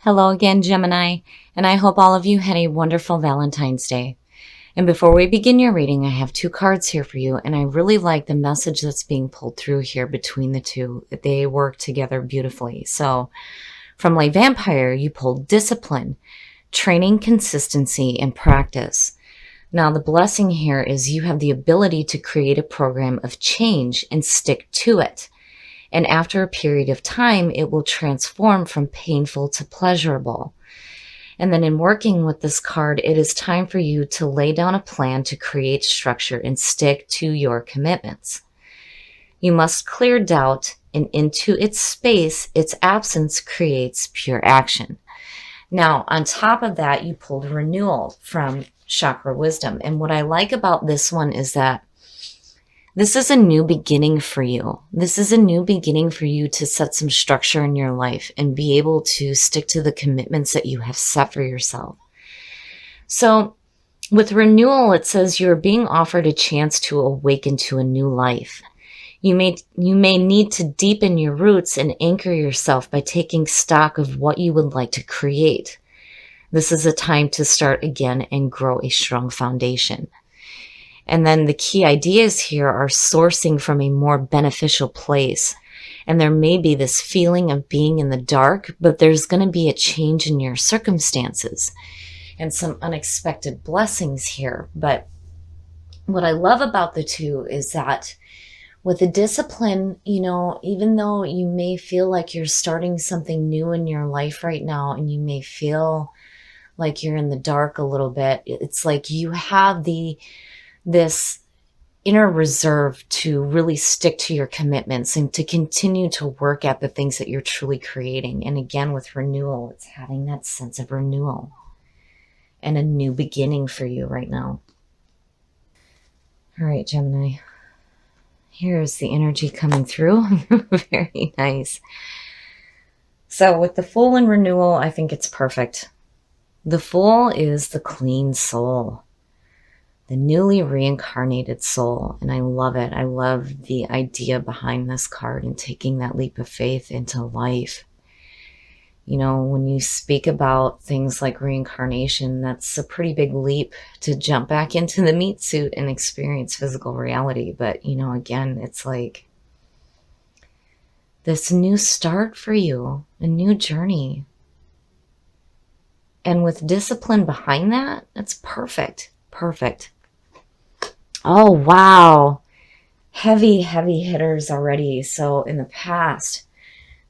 Hello again, Gemini, and I hope all of you had a wonderful Valentine's Day. And before we begin your reading, I have two cards here for you, and I really like the message that's being pulled through here between the two. They work together beautifully. So, from Lay Vampire, you pulled discipline, training, consistency, and practice. Now, the blessing here is you have the ability to create a program of change and stick to it. And after a period of time, it will transform from painful to pleasurable. And then in working with this card, it is time for you to lay down a plan to create structure and stick to your commitments. You must clear doubt, and into its space, its absence creates pure action. Now, on top of that, you pulled renewal from Chakra Wisdom. And what I like about this one is that this is a new beginning for you. This is a new beginning for you to set some structure in your life and be able to stick to the commitments that you have set for yourself. So with renewal, it says you're being offered a chance to awaken to a new life. You may need to deepen your roots and anchor yourself by taking stock of what you would like to create. This is a time to start again and grow a strong foundation. And then the key ideas here are sourcing from a more beneficial place. And there may be this feeling of being in the dark, but there's going to be a change in your circumstances and some unexpected blessings here. But what I love about the two is that with the discipline, even though you may feel like you're starting something new in your life right now, and you may feel like you're in the dark a little bit, it's like you have this inner reserve to really stick to your commitments and to continue to work at the things that you're truly creating. And again, with renewal, it's having that sense of renewal and a new beginning for you right now. All right, Gemini. Here's the energy coming through. Very nice. So with the Fool and renewal, I think it's perfect. The Fool is the clean soul, the newly reincarnated soul. And I love it. I love the idea behind this card and taking that leap of faith into life. When you speak about things like reincarnation, that's a pretty big leap to jump back into the meat suit and experience physical reality. But, again, it's like this new start for you, a new journey. And with discipline behind that, it's perfect. Perfect. Oh, wow. Heavy, heavy hitters already. So in the past,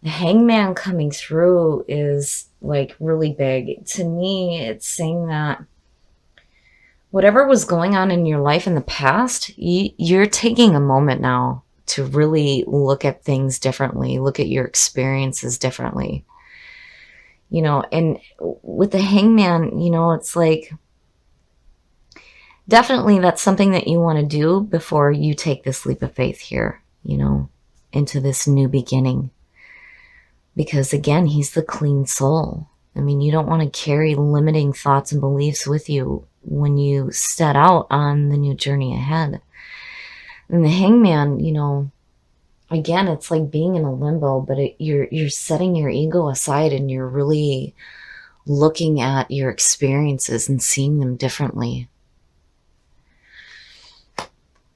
the Hangman coming through is like really big. To me, it's saying that whatever was going on in your life in the past, you're taking a moment now to really look at things differently, look at your experiences differently. And with the Hangman, it's like, definitely that's something that you want to do before you take this leap of faith here, into this new beginning. Because again, he's the clean soul. I mean, you don't want to carry limiting thoughts and beliefs with you when you set out on the new journey ahead. And the Hangman, again, it's like being in a limbo, but you're setting your ego aside and you're really looking at your experiences and seeing them differently.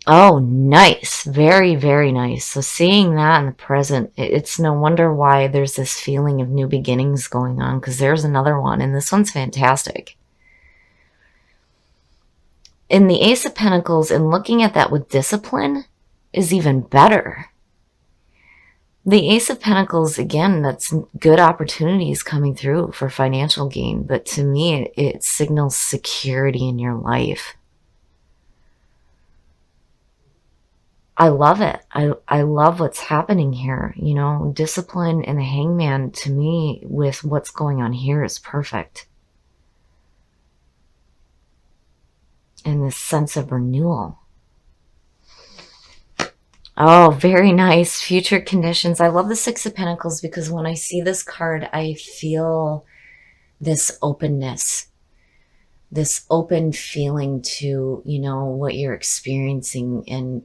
Oh, nice. Very, very nice. So seeing that in the present, it's no wonder why there's this feeling of new beginnings going on, because there's another one, and this one's fantastic. In the Ace of Pentacles, and looking at that with discipline is even better. The Ace of Pentacles, again, that's good opportunities coming through for financial gain, but to me, it signals security in your life. I love it. I love what's happening here. Discipline and the Hangman, to me, with what's going on here, is perfect. And this sense of renewal. Oh, very nice. Future conditions. I love the Six of Pentacles because when I see this card, I feel this openness. This open feeling to, what you're experiencing and,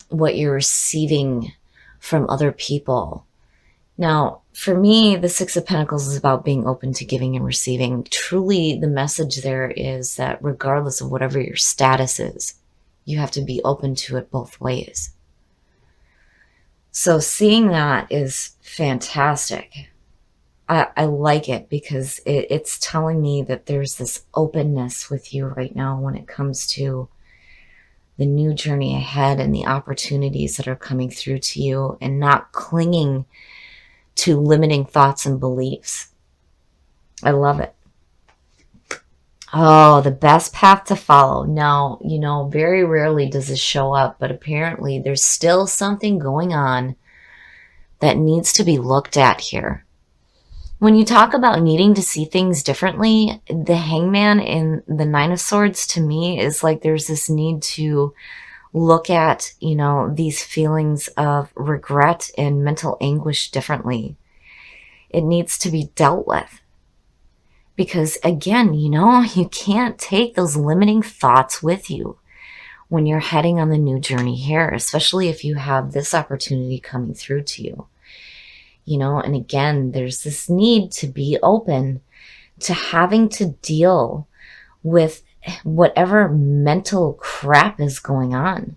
what you're receiving from other people. Now, for me, the Six of Pentacles is about being open to giving and receiving. Truly, the message there is that regardless of whatever your status is, you have to be open to it both ways. So seeing that is fantastic. I like it because it's telling me that there's this openness with you right now when it comes to the new journey ahead and the opportunities that are coming through to you, and not clinging to limiting thoughts and beliefs. I love it. Oh, the best path to follow. Now, very rarely does this show up, but apparently there's still something going on that needs to be looked at here. When you talk about needing to see things differently, the Hangman in the Nine of Swords to me is like there's this need to look at, these feelings of regret and mental anguish differently. It needs to be dealt with. Because again, you can't take those limiting thoughts with you when you're heading on the new journey here, especially if you have this opportunity coming through to you. And again, there's this need to be open to having to deal with whatever mental crap is going on.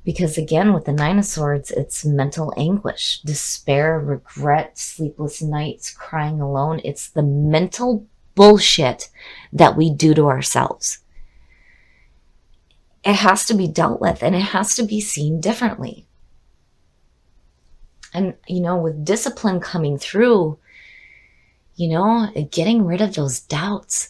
Because again, with the Nine of Swords, it's mental anguish, despair, regret, sleepless nights, crying alone. It's the mental bullshit that we do to ourselves. It has to be dealt with, and it has to be seen differently. And, with discipline coming through, getting rid of those doubts.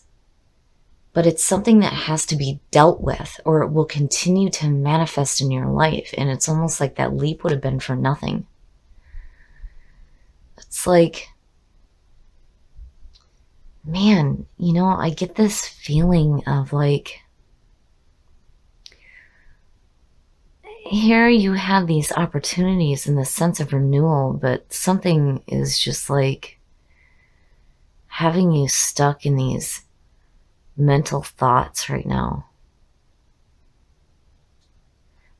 But it's something that has to be dealt with, or it will continue to manifest in your life. And it's almost like that leap would have been for nothing. It's like, man, I get this feeling of like, here you have these opportunities and this sense of renewal, but something is just like having you stuck in these mental thoughts right now.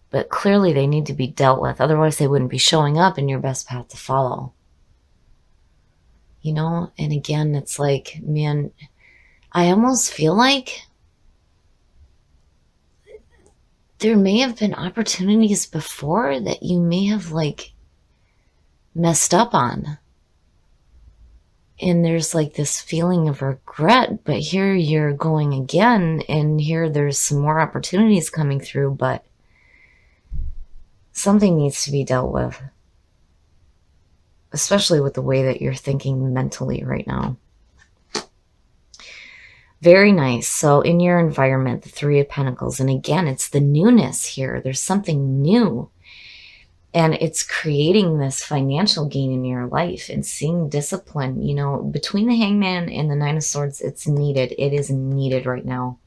But clearly they need to be dealt with. Otherwise they wouldn't be showing up in your best path to follow. And again, it's like, man, I almost feel like there may have been opportunities before that you may have like messed up on. And there's like this feeling of regret, but here you're going again, and here there's some more opportunities coming through, but something needs to be dealt with. Especially with the way that you're thinking mentally right now. Very nice. So in your environment, the Three of Pentacles, and again, it's the newness here. There's something new. And it's creating this financial gain in your life and seeing discipline. Between the Hangman and the Nine of Swords, it's needed. It is needed right now.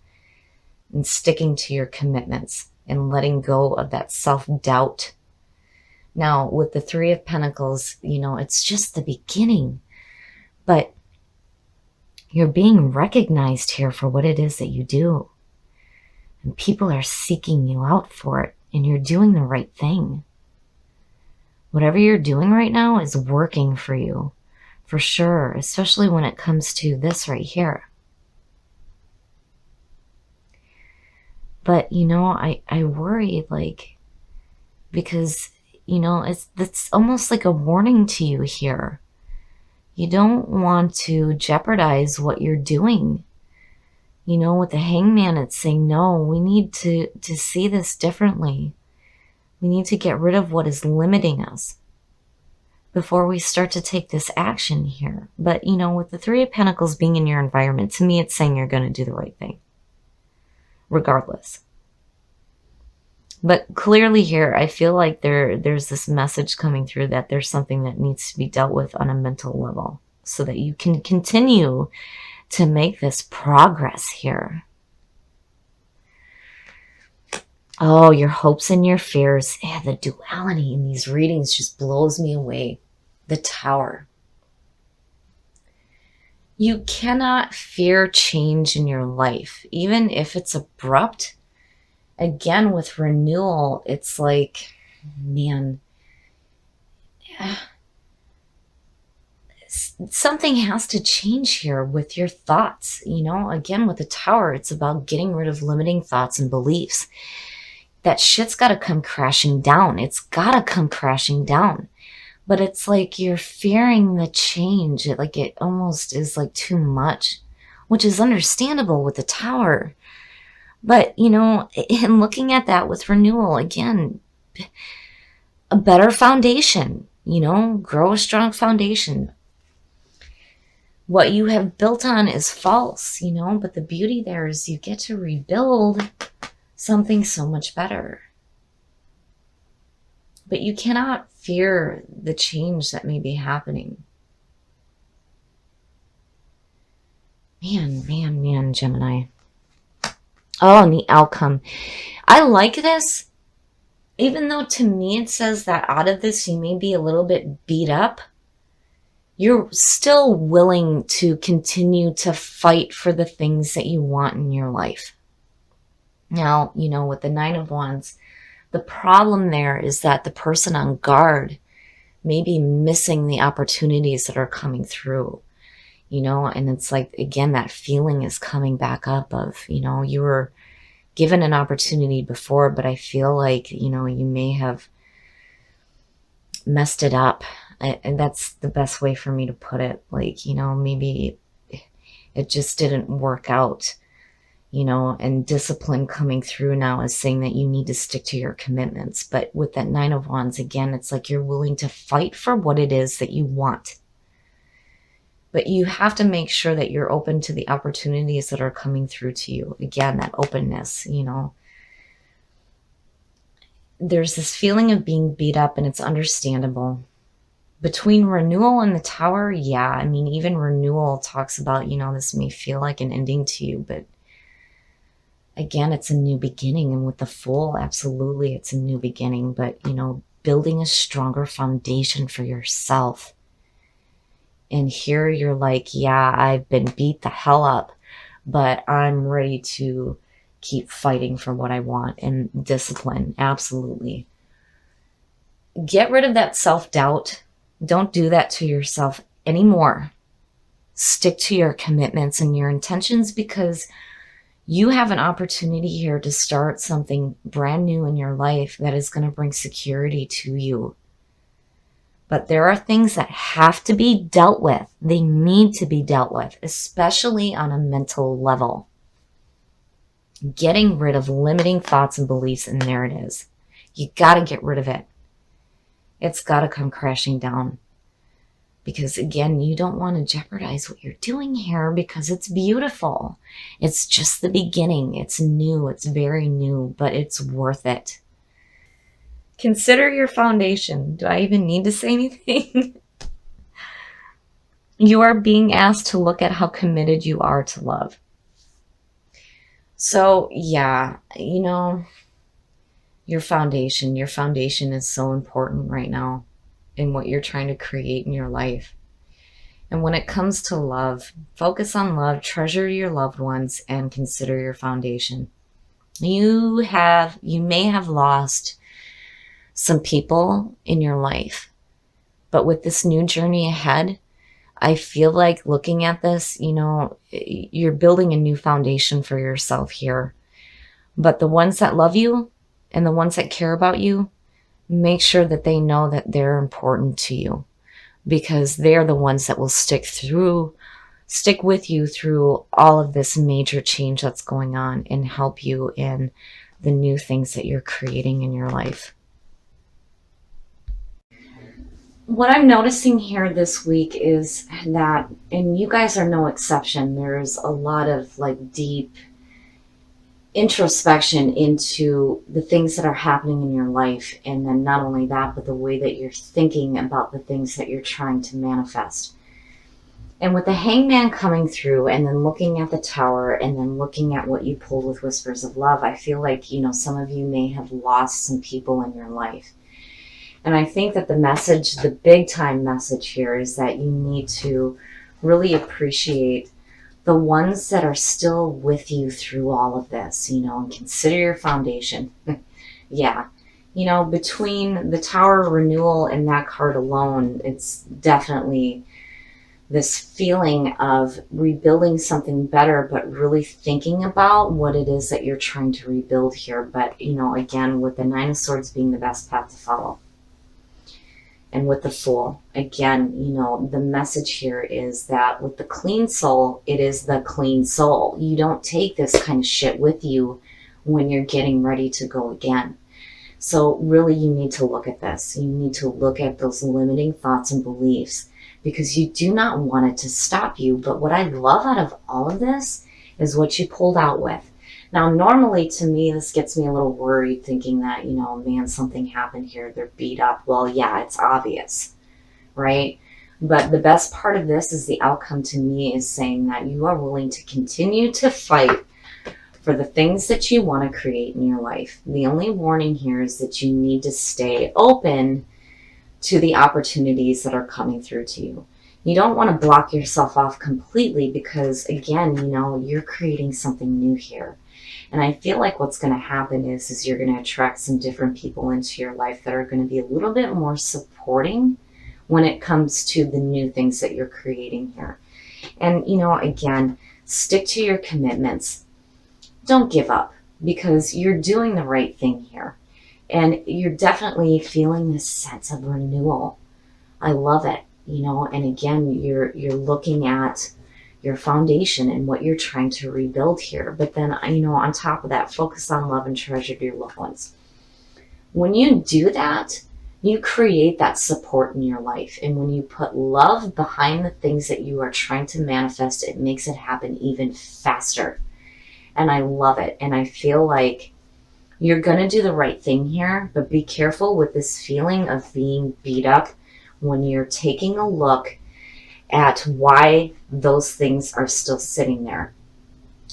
And sticking to your commitments and letting go of that self-doubt. Now, with the Three of Pentacles, it's just the beginning. But you're being recognized here for what it is that you do. And people are seeking you out for it. And you're doing the right thing. Whatever you're doing right now is working for you. For sure. Especially when it comes to this right here. But, I worry, because, it's almost like a warning to you here. You don't want to jeopardize what you're doing. With the Hangman, it's saying, no, we need to see this differently. We need to get rid of what is limiting us before we start to take this action here. But, with the Three of Pentacles being in your environment, to me, it's saying you're going to do the right thing. Regardless. But clearly here, I feel like there's this message coming through that there's something that needs to be dealt with on a mental level so that you can continue to make this progress here. Oh, your hopes and your fears. Yeah, the duality in these readings just blows me away. The Tower. You cannot fear change in your life, even if it's abrupt. Again, with renewal, it's like, man, something has to change here with your thoughts. Again, with the Tower, it's about getting rid of limiting thoughts and beliefs. That shit's got to come crashing down. It's got to come crashing down. But it's like you're fearing the change. It almost is like too much, which is understandable with the Tower. But, in looking at that with renewal, again, a better foundation, grow a strong foundation. What you have built on is false, but the beauty there is you get to rebuild something so much better. But you cannot fear the change that may be happening. Man, Gemini. Oh, and the outcome. I like this, even though to me it says that out of this you may be a little bit beat up. You're still willing to continue to fight for the things that you want in your life. Now, with the Nine of Wands, the problem there is that the person on guard may be missing the opportunities that are coming through, and it's like, again, that feeling is coming back up of, you were given an opportunity before, but I feel like, you may have messed it up. And that's the best way for me to put it. Maybe it just didn't work out, and discipline coming through now is saying that you need to stick to your commitments. But with that Nine of Wands, again, it's like you're willing to fight for what it is that you want. But you have to make sure that you're open to the opportunities that are coming through to you. Again, that openness, There's this feeling of being beat up, and it's understandable. Between renewal and the Tower, yeah, even renewal talks about, this may feel like an ending to you, but again, it's a new beginning. And with the Fool, absolutely, it's a new beginning, but, building a stronger foundation for yourself. And here you're like, yeah, I've been beat the hell up, but I'm ready to keep fighting for what I want. And discipline, absolutely. Get rid of that self-doubt. Don't do that to yourself anymore. Stick to your commitments and your intentions, because you have an opportunity here to start something brand new in your life that is going to bring security to you. But there are things that have to be dealt with. They need to be dealt with, especially on a mental level. Getting rid of limiting thoughts and beliefs and narratives. You got to get rid of it. It's got to come crashing down. Because again, you don't want to jeopardize what you're doing here, because it's beautiful. It's just the beginning. It's new. It's very new, but it's worth it. Consider your foundation. Do I even need to say anything? You are being asked to look at how committed you are to love. So yeah, your foundation is so important right now in what you're trying to create in your life. And when it comes to love, focus on love, treasure your loved ones, and consider your foundation. You may have lost some people in your life, but with this new journey ahead, I feel like looking at this, you're building a new foundation for yourself here. But the ones that love you and the ones that care about you, make sure that they know that they're important to you, because they're the ones that will stick with you through all of this major change that's going on and help you in the new things that you're creating in your life. What I'm noticing here this week is that, and you guys are no exception, there's a lot of deep introspection into the things that are happening in your life. And then not only that, but the way that you're thinking about the things that you're trying to manifest. And with the Hangman coming through, and then looking at the Tower, and then looking at what you pulled with Whispers of Love, I feel like, some of you may have lost some people in your life. And I think that the message, the big time message here, is that you need to really appreciate the ones that are still with you through all of this, and consider your foundation. Yeah. Between the Tower renewal and that card alone, it's definitely this feeling of rebuilding something better, but really thinking about what it is that you're trying to rebuild here. But, you know, again, with the Nine of Swords being the best path to follow. And with the Fool, again, you know, the message here is that with the clean soul, it is the clean soul. You don't take this kind of shit with you when you're getting ready to go again. So really, you need to look at this. You need to look at those limiting thoughts and beliefs, because you do not want it to stop you. But what I love out of all of this is what you pulled out with. Now, normally to me, this gets me a little worried, thinking that, you know, man, something happened here. They're beat up. Well, yeah, it's obvious, right? But the best part of this is the outcome to me is saying that you are willing to continue to fight for the things that you want to create in your life. The only warning here is that you need to stay open to the opportunities that are coming through to you. You don't want to block yourself off completely, because again, you know, you're creating something new here. And I feel like what's going to happen is you're going to attract some different people into your life that are going to be a little bit more supporting when it comes to the new things that you're creating here. And, you know, again, stick to your commitments. Don't give up, because you're doing the right thing here. And you're definitely feeling this sense of renewal. I love it, you know, and again, you're looking at your foundation and what you're trying to rebuild here. But then, you know, on top of that, focus on love and treasure your loved ones. When you do that, you create that support in your life. And when you put love behind the things that you are trying to manifest, it makes it happen even faster. And I love it. And I feel like you're going to do the right thing here, but be careful with this feeling of being beat up when you're taking a look at why those things are still sitting there.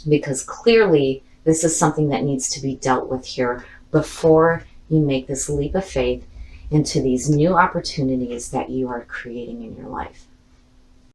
Because clearly this is something that needs to be dealt with here before you make this leap of faith into these new opportunities that you are creating in your life.